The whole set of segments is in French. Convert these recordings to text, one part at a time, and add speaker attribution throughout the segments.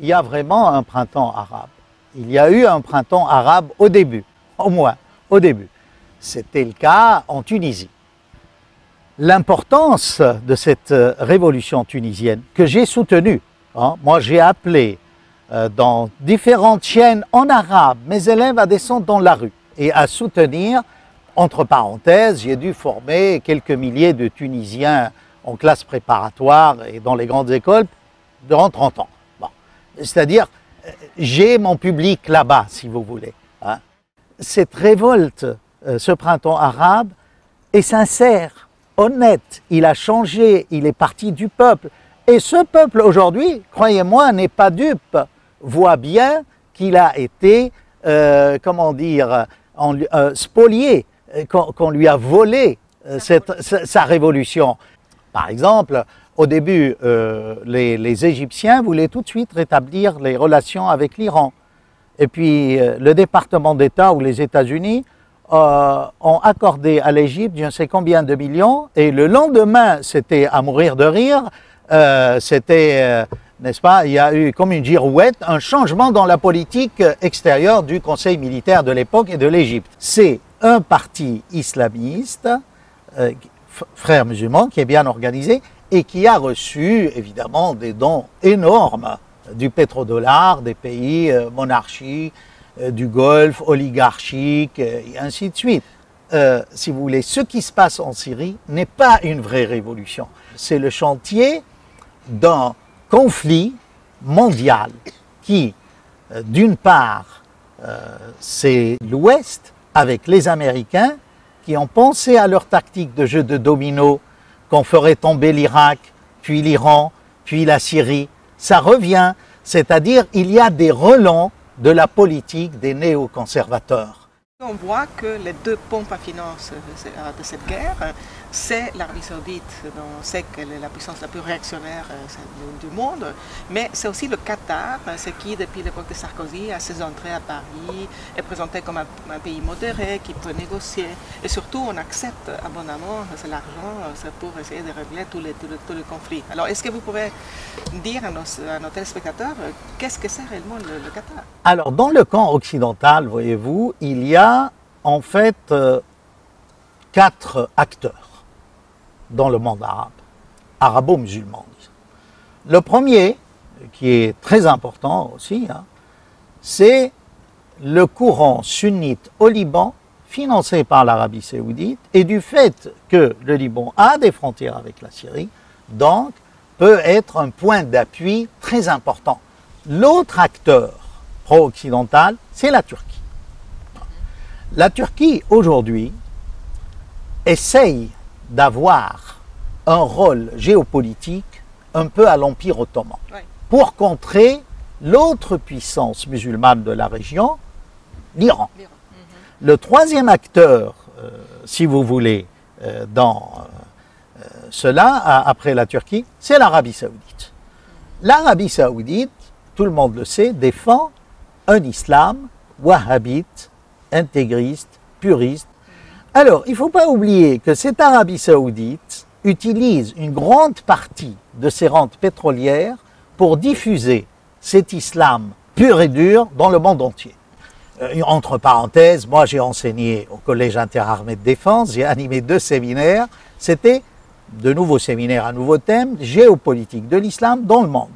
Speaker 1: il y a vraiment un printemps arabe. Il y a eu un printemps arabe au début, au moins au début. C'était le cas en Tunisie. L'importance de cette révolution tunisienne que j'ai soutenue, moi j'ai appelé dans différentes chaînes en arabe mes élèves à descendre dans la rue et à soutenir, entre parenthèses, j'ai dû former quelques milliers de Tunisiens en classe préparatoire et dans les grandes écoles durant 30 ans. Bon. C'est-à-dire, j'ai mon public là-bas, si vous voulez. Cette révolte, ce printemps arabe, est sincère, honnête. Il a changé, il est parti du peuple. Et ce peuple, aujourd'hui, croyez-moi, n'est pas dupe. Voit bien qu'il a été, spolié, qu'on lui a volé sa révolution. Par exemple, au début, les Égyptiens voulaient tout de suite rétablir les relations avec l'Iran. Et puis, le département d'État ou les États-Unis ont accordé à l'Égypte je ne sais combien de millions. Et le lendemain, c'était à mourir de rire, n'est-ce pas, il y a eu comme une girouette, un changement dans la politique extérieure du Conseil militaire de l'époque et de l'Égypte. C'est un parti islamiste, frères musulmans, qui est bien organisé et qui a reçu évidemment des dons énormes du pétrodollar, des pays monarchiques, du Golfe, oligarchiques, et ainsi de suite. Si vous voulez, ce qui se passe en Syrie n'est pas une vraie révolution. C'est le chantier d'un conflit mondial qui, d'une part, c'est l'Ouest avec les Américains qui ont pensé à leur tactique de jeu de domino, qu'on ferait tomber l'Irak, puis l'Iran, puis la Syrie. Ça revient, c'est-à-dire il y a des relents de la politique des néoconservateurs.
Speaker 2: On voit que les deux pompes à finances de cette guerre, c'est l'Arabie Saoudite, dont on sait qu'elle est la puissance la plus réactionnaire du monde, mais c'est aussi le Qatar, c'est qui, depuis l'époque de Sarkozy, a ses entrées à Paris, est présenté comme un pays modéré qui peut négocier. Et surtout, on accepte abondamment l'argent pour essayer de régler tous les conflits. Alors, est-ce que vous pouvez dire à nos téléspectateurs qu'est-ce que c'est réellement le Qatar?
Speaker 1: Alors, dans le camp occidental, voyez-vous, il y a en fait 4 acteurs dans le monde arabe, arabo-musulman. Le premier, qui est très important aussi, c'est le courant sunnite au Liban, financé par l'Arabie saoudite, et du fait que le Liban a des frontières avec la Syrie, donc peut être un point d'appui très important. L'autre acteur pro-occidental, c'est la Turquie. La Turquie, aujourd'hui, essaye d'avoir un rôle géopolitique un peu à l'Empire ottoman, pour contrer l'autre puissance musulmane de la région, l'Iran. Le troisième acteur, si vous voulez, dans cela, après la Turquie, c'est l'Arabie saoudite. L'Arabie saoudite, tout le monde le sait, défend un islam wahhabite, intégriste, puriste. Alors, il ne faut pas oublier que cette Arabie saoudite utilise une grande partie de ses rentes pétrolières pour diffuser cet islam pur et dur dans le monde entier. Entre parenthèses, moi j'ai enseigné au Collège interarmée de défense, j'ai animé 2 séminaires, c'était de nouveaux séminaires à nouveau thème, géopolitique de l'islam dans le monde.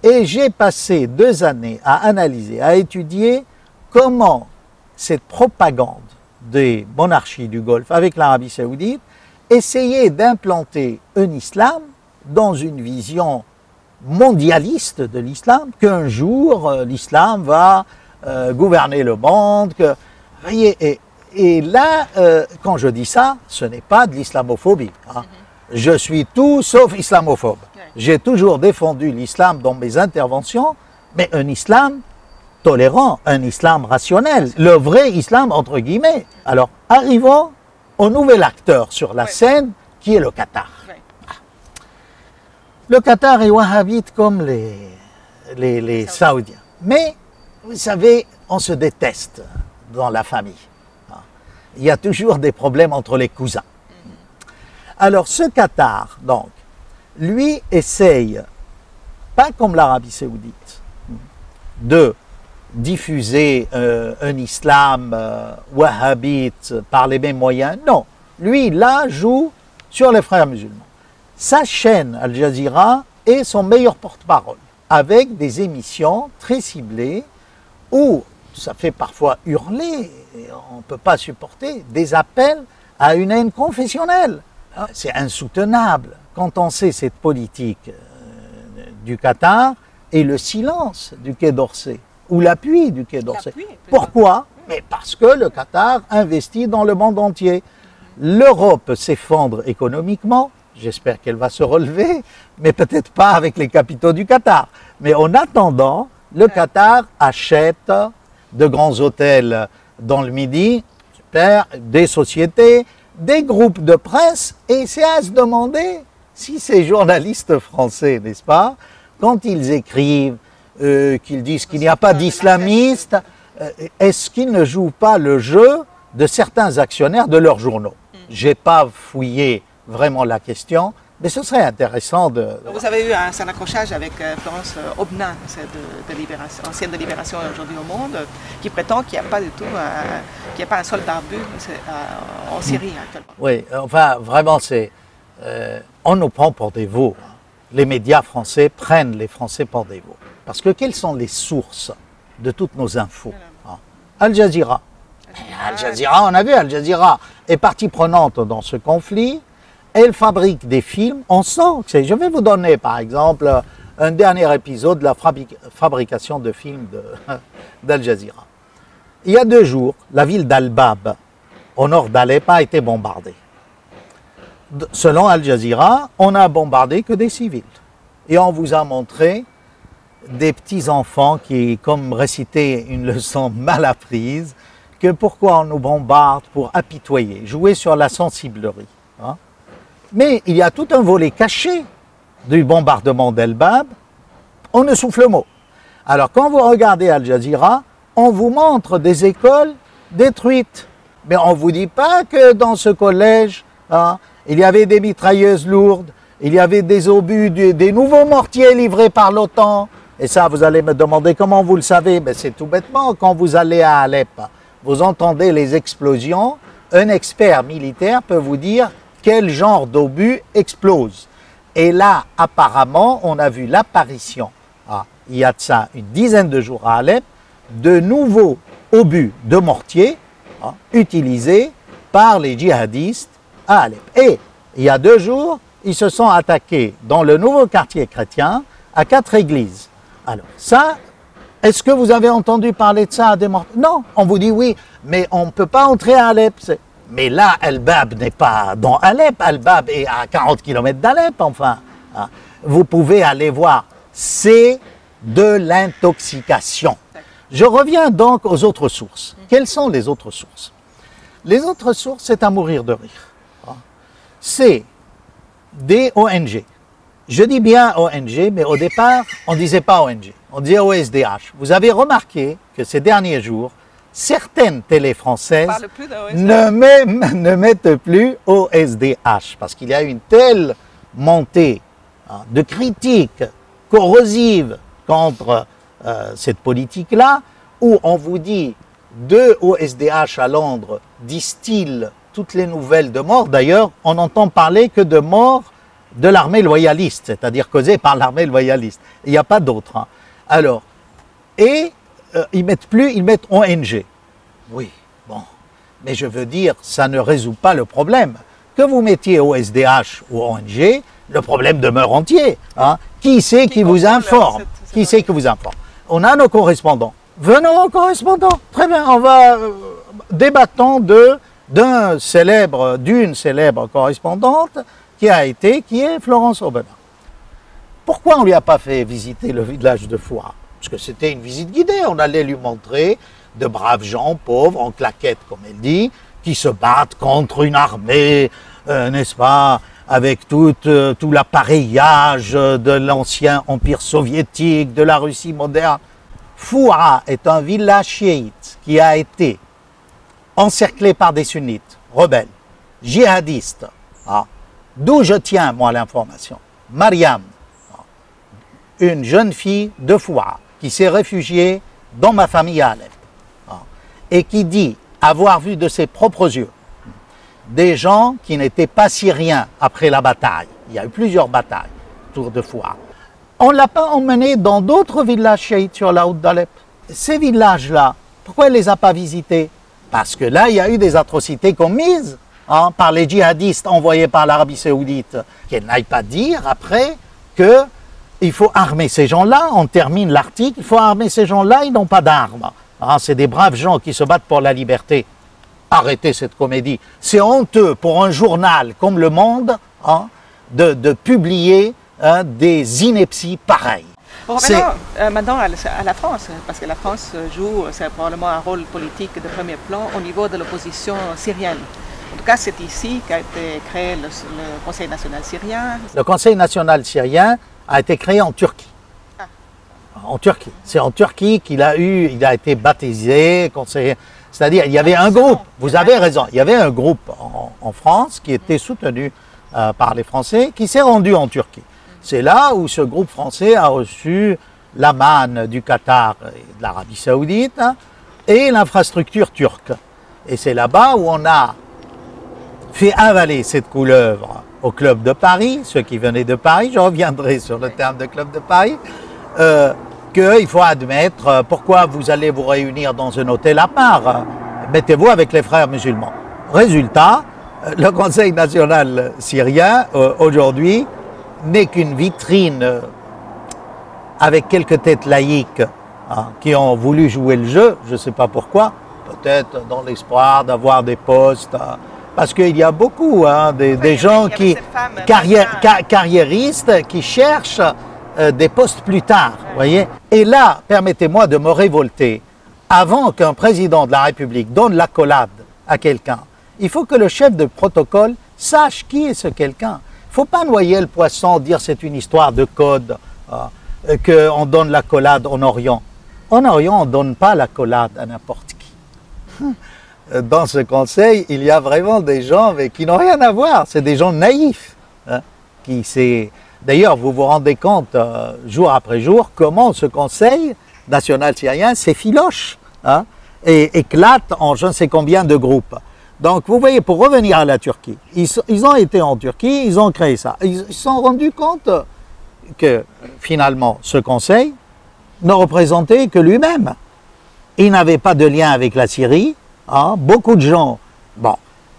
Speaker 1: Et j'ai passé 2 années à analyser, à étudier comment cette propagande des monarchies du Golfe avec l'Arabie saoudite essayait d'implanter un islam dans une vision mondialiste de l'islam, qu'un jour l'islam va gouverner le monde. Voyez, et là, quand je dis ça, ce n'est pas de l'islamophobie. Je suis tout sauf islamophobe. J'ai toujours défendu l'islam dans mes interventions, mais un islam tolérant, un islam rationnel, le vrai islam entre guillemets. Alors, arrivons au nouvel acteur sur la scène, qui est le Qatar. Le Qatar est wahhabite comme les Saoudiens. Mais, vous savez, on se déteste dans la famille. Il y a toujours des problèmes entre les cousins. Alors, ce Qatar, donc, lui essaye, pas comme l'Arabie saoudite, de diffuser un islam wahhabite par les mêmes moyens. Non, lui, là, joue sur les frères musulmans. Sa chaîne, Al Jazeera, est son meilleur porte-parole, avec des émissions très ciblées où ça fait parfois hurler, et on ne peut pas supporter, des appels à une haine confessionnelle. C'est insoutenable quand on sait cette politique du Qatar et le silence du Quai d'Orsay, ou l'appui du Quai d'Orsay. Pourquoi? Mais parce que le Qatar investit dans le monde entier. L'Europe s'effondre économiquement, j'espère qu'elle va se relever, mais peut-être pas avec les capitaux du Qatar. Mais en attendant, le Qatar achète de grands hôtels dans le Midi, super, des sociétés, des groupes de presse, et c'est à se demander si ces journalistes français, n'est-ce pas, quand ils écrivent, qu'ils disent qu'il n'y a pas d'islamistes, est-ce qu'ils ne jouent pas le jeu de certains actionnaires de leurs journaux? Je n'ai pas fouillé vraiment la question, mais ce serait intéressant de...
Speaker 2: Vous avez eu un accrochage avec Florence Aubenas, ancienne de Libération aujourd'hui au Monde, qui prétend qu'il n'y a pas du tout, qu'il n'y a pas un soldat but en Syrie actuellement.
Speaker 1: Oui, enfin vraiment c'est... on nous prend pour des veaux. Les médias français prennent les Français pour des veaux. Parce que quelles sont les sources de toutes nos infos? Al Jazeera. Al Jazeera, on a vu, Al Jazeera est partie prenante dans ce conflit. Elle fabrique des films. On sent que c'est... Je vais vous donner, par exemple, un dernier épisode de la fabrication de films d'Al Jazeera. Il y a 2 jours, la ville d'Al-Bab, au nord d'Alep, a été bombardée. Selon Al Jazeera, on n'a bombardé que des civils. Et on vous a montré des petits-enfants qui, comme récitaient une leçon mal apprise, que pourquoi on nous bombarde pour apitoyer, jouer sur la sensiblerie. Hein? Mais il y a tout un volet caché du bombardement d'El-Bab, on ne souffle mot. Alors quand vous regardez Al Jazeera, on vous montre des écoles détruites. Mais on ne vous dit pas que dans ce collège, hein, il y avait des mitrailleuses lourdes, il y avait des obus, des nouveaux mortiers livrés par l'OTAN. Et ça, vous allez me demander comment vous le savez. Ben, c'est tout bêtement, quand vous allez à Alep, vous entendez les explosions, un expert militaire peut vous dire quel genre d'obus explose. Et là, apparemment, on a vu l'apparition, il y a de ça une dizaine de jours à Alep, de nouveaux obus de mortier utilisés par les djihadistes à Alep. Et il y a 2 jours, ils se sont attaqués dans le nouveau quartier chrétien à 4 églises. Alors ça, est-ce que vous avez entendu parler de ça à des mortiers? Non, on vous dit oui, mais on ne peut pas entrer à Alep. Mais là, Al-Bab n'est pas dans Alep, Al-Bab est à 40 km d'Alep, enfin. Vous pouvez aller voir, c'est de l'intoxication. Je reviens donc aux autres sources. Quelles sont les autres sources? Les autres sources, c'est à mourir de rire. C'est des ONG. Je dis bien ONG, mais au départ, on ne disait pas ONG, on disait OSDH. Vous avez remarqué que ces derniers jours, certaines télés françaises ne mettent plus OSDH, parce qu'il y a une telle montée de critiques corrosives contre cette politique-là, où on vous dit 2 OSDH à Londres distillent toutes les nouvelles de mort. D'ailleurs, on n'entend parler que de mort de l'armée loyaliste, c'est-à-dire causée par l'armée loyaliste. Il n'y a pas d'autre. Alors, et ils mettent ONG. Oui, bon. Mais je veux dire, ça ne résout pas le problème. Que vous mettiez OSDH ou ONG, le problème demeure entier. Hein. Qui c'est qui vous informe? Qui c'est qui vous informe? On a nos correspondants. Venons aux correspondants. Très bien, on va débattons d'une célèbre correspondante qui est Florence Aubenas. Pourquoi on ne lui a pas fait visiter le village de Fouara? Parce que c'était une visite guidée, on allait lui montrer de braves gens pauvres, en claquettes comme elle dit, qui se battent contre une armée, n'est-ce pas, avec tout l'appareillage de l'ancien empire soviétique, de la Russie moderne. Fouara est un village chiite qui a été encerclé par des sunnites, rebelles, djihadistes, d'où je tiens, moi, l'information. Mariam, une jeune fille de Fouara, qui s'est réfugié dans ma famille à Alep, et qui dit avoir vu de ses propres yeux des gens qui n'étaient pas syriens après la bataille. Il y a eu plusieurs batailles autour de Fouad. On ne l'a pas emmené dans d'autres villages chiites sur la route d'Alep. Ces villages-là, pourquoi il ne les a pas visités? Parce que là, il y a eu des atrocités commises par les djihadistes envoyés par l'Arabie saoudite. Qu'elle n'aille pas dire après qu'il faut armer ces gens-là. On termine l'article, il faut armer ces gens-là, ils n'ont pas d'armes. C'est des braves gens qui se battent pour la liberté. Arrêtez cette comédie. C'est honteux pour un journal comme Le Monde de publier des inepties pareilles.
Speaker 2: Maintenant à la France, parce que la France joue probablement un rôle politique de premier plan au niveau de l'opposition syrienne. En tout cas, c'est ici qu'a été créé le Conseil national syrien.
Speaker 1: Le Conseil national syrien a été créé en Turquie. En Turquie. C'est en Turquie qu'il a été baptisé, c'est-à-dire il y avait un groupe, vous avez raison, il y avait un groupe en France qui était soutenu par les Français qui s'est rendu en Turquie. C'est là où ce groupe français a reçu la manne du Qatar et de l'Arabie saoudite et l'infrastructure turque. Et c'est là-bas où on a fait avaler cette couleuvre au Club de Paris, ceux qui venaient de Paris, je reviendrai sur le terme de Club de Paris, qu'il faut admettre pourquoi vous allez vous réunir dans un hôtel à part. Mettez-vous avec les frères musulmans. Résultat, le Conseil national syrien, aujourd'hui, n'est qu'une vitrine avec quelques têtes laïques qui ont voulu jouer le jeu, je ne sais pas pourquoi, peut-être dans l'espoir d'avoir des postes, parce qu'il y a beaucoup des gens carriéristes qui cherchent des postes plus tard, voyez. Et là, permettez-moi de me révolter. Avant qu'un président de la République donne l'accolade à quelqu'un, il faut que le chef de protocole sache qui est ce quelqu'un. Il ne faut pas noyer le poisson, dire c'est une histoire de code, qu'on donne l'accolade en Orient. En Orient, on ne donne pas l'accolade à n'importe qui. Dans ce conseil, il y a vraiment des gens qui n'ont rien à voir. C'est des gens naïfs. D'ailleurs, vous vous rendez compte, jour après jour, comment ce conseil national syrien s'effiloche et éclate en je ne sais combien de groupes. Donc, vous voyez, pour revenir à la Turquie, ils ont été en Turquie, ils ont créé ça. Ils se sont rendus compte que, finalement, ce conseil ne représentait que lui-même. Il n'avait pas de lien avec la Syrie. Beaucoup de gens,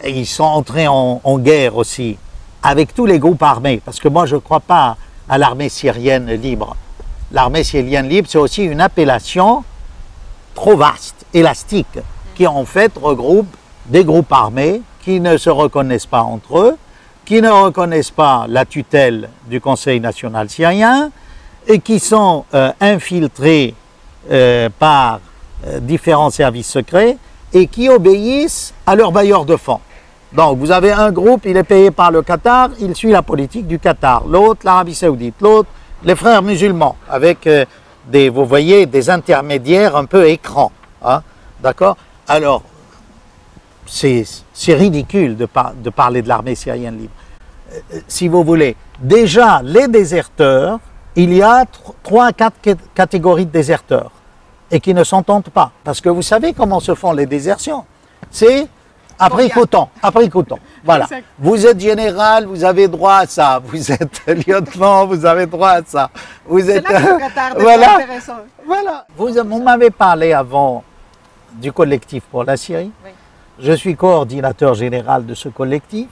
Speaker 1: ils sont entrés en guerre aussi avec tous les groupes armés, parce que moi, je ne crois pas à l'armée syrienne libre. L'armée syrienne libre, c'est aussi une appellation trop vaste, élastique, qui en fait regroupe des groupes armés qui ne se reconnaissent pas entre eux, qui ne reconnaissent pas la tutelle du Conseil national syrien et qui sont infiltrés par différents services secrets et qui obéissent à leurs bailleurs de fonds. Donc vous avez un groupe, il est payé par le Qatar, il suit la politique du Qatar, l'autre l'Arabie saoudite, l'autre les frères musulmans, avec vous voyez, des intermédiaires un peu écrans. D'accord? Alors, c'est ridicule de parler de l'armée syrienne libre. Si vous voulez, déjà, les déserteurs, il y a 3 à 4 catégories de déserteurs et qui ne s'entendent pas. Parce que vous savez comment se font les désertions. C'est après coton. Voilà. Exact. Vous êtes général, vous avez droit à ça. Vous êtes lieutenant, vous avez droit à ça. Vous êtes intéressant. Voilà. Vous m'avez parlé avant du collectif pour la Syrie. Oui. Je suis coordinateur général de ce collectif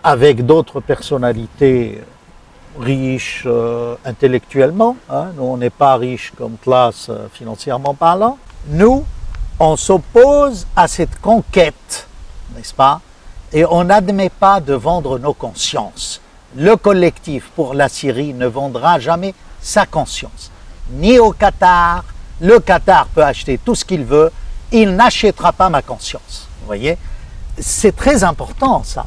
Speaker 1: avec d'autres personnalités riches intellectuellement. Nous, on n'est pas riches comme classe financièrement parlant. Nous, on s'oppose à cette conquête, n'est-ce pas? Et on n'admet pas de vendre nos consciences. Le collectif pour la Syrie ne vendra jamais sa conscience. Ni au Qatar. Le Qatar peut acheter tout ce qu'il veut. Il n'achètera pas ma conscience. Vous voyez? C'est très important ça.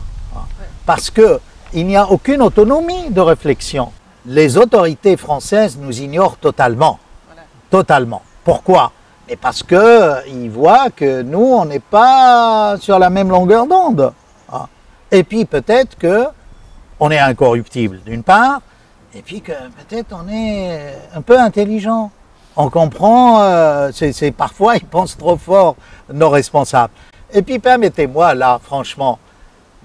Speaker 1: Parce qu'il n'y a aucune autonomie de réflexion. Les autorités françaises nous ignorent totalement. Voilà. Totalement. Pourquoi? Mais parce qu'ils voient que nous, on n'est pas sur la même longueur d'onde. Et puis peut-être qu'on est incorruptible d'une part, et puis que peut-être on est un peu intelligent. On comprend, parfois ils pensent trop fort, nos responsables. Et puis permettez-moi là, franchement,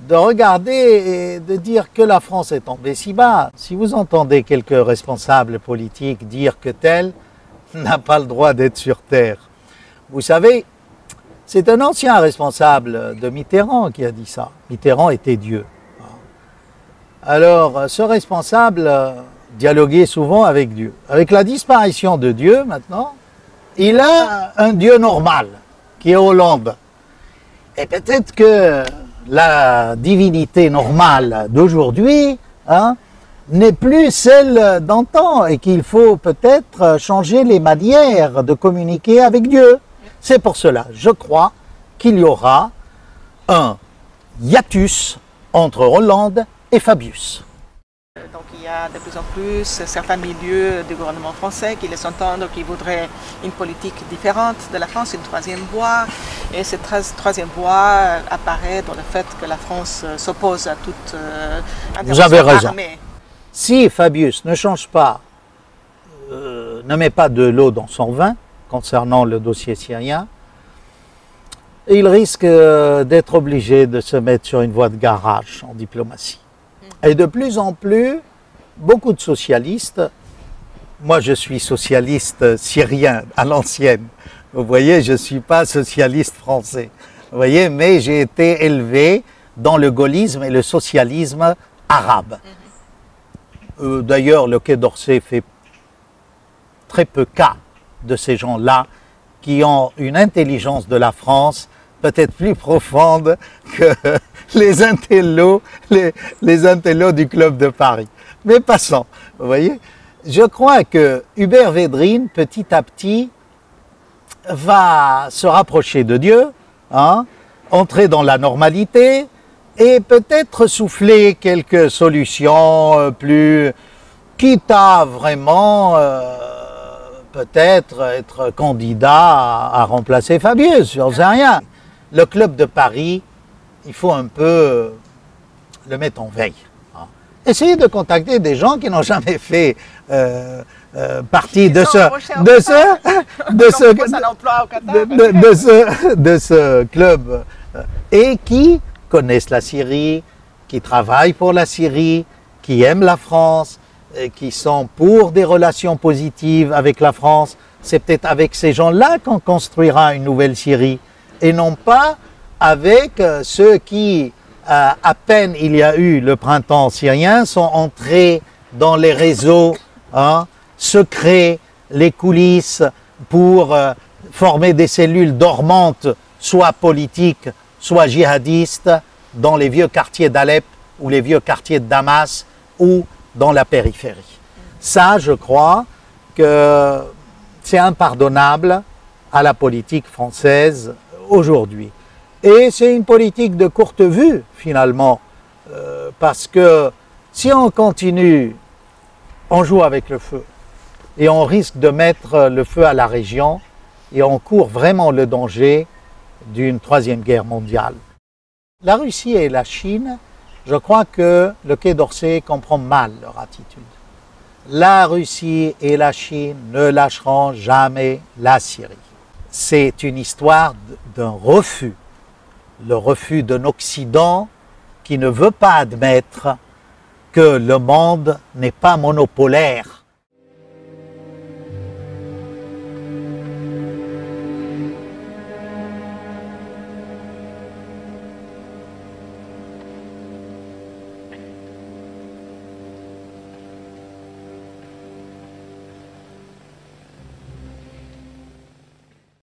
Speaker 1: de regarder et de dire que la France est tombée si bas. Si vous entendez quelques responsables politiques dire que tel n'a pas le droit d'être sur terre, vous savez, c'est un ancien responsable de Mitterrand qui a dit ça. Mitterrand était Dieu. Alors, ce responsable dialoguait souvent avec Dieu. Avec la disparition de Dieu, maintenant, il a un Dieu normal, qui est Hollande. Et peut-être que la divinité normale d'aujourd'hui n'est plus celle d'antan et qu'il faut peut-être changer les manières de communiquer avec Dieu. C'est pour cela, je crois, qu'il y aura un hiatus entre Hollande et Fabius.
Speaker 2: Donc il y a de plus en plus certains milieux du gouvernement français qui laissent entendre qu'ils voudraient une politique différente de la France, une troisième voie. Et cette troisième voie apparaît dans le fait que la France s'oppose à toute intervention.
Speaker 1: Vous avez raison.
Speaker 2: Armée.
Speaker 1: Si Fabius ne change pas, ne met pas de l'eau dans son vin concernant le dossier syrien, il risque d'être obligé de se mettre sur une voie de garage en diplomatie. Et de plus en plus, beaucoup de socialistes, moi je suis socialiste syrien à l'ancienne, vous voyez, je ne suis pas socialiste français, vous voyez, mais j'ai été élevé dans le gaullisme et le socialisme arabe. D'ailleurs, le Quai d'Orsay fait très peu cas de ces gens-là qui ont une intelligence de la France peut-être plus profonde que les intellos du Club de Paris. Mais passons, vous voyez. Je crois que Hubert Védrine, petit à petit, va se rapprocher de Dieu, entrer dans la normalité et peut-être souffler quelques solutions plus... quitte à vraiment peut-être être candidat à remplacer Fabius, j'en sais rien. Le Club de Paris, il faut un peu le mettre en veille. Essayez de contacter des gens qui n'ont jamais fait partie de ce club et qui connaissent la Syrie, qui travaillent pour la Syrie, qui aiment la France, qui sont pour des relations positives avec la France. C'est peut-être avec ces gens-là qu'on construira une nouvelle Syrie et non pas avec ceux qui, à peine il y a eu le printemps syrien, sont entrés dans les réseaux secrets, les coulisses pour former des cellules dormantes, soit politiques, soit djihadistes, dans les vieux quartiers d'Alep ou les vieux quartiers de Damas ou dans la périphérie. Ça, je crois que c'est impardonnable à la politique française aujourd'hui. Et c'est une politique de courte vue, finalement, parce que si on continue, on joue avec le feu et on risque de mettre le feu à la région et on court vraiment le danger d'une troisième guerre mondiale. La Russie et la Chine, je crois que le Quai d'Orsay comprend mal leur attitude. La Russie et la Chine ne lâcheront jamais la Syrie. C'est une histoire d'un refus, le refus d'un Occident qui ne veut pas admettre que le monde n'est pas monopolaire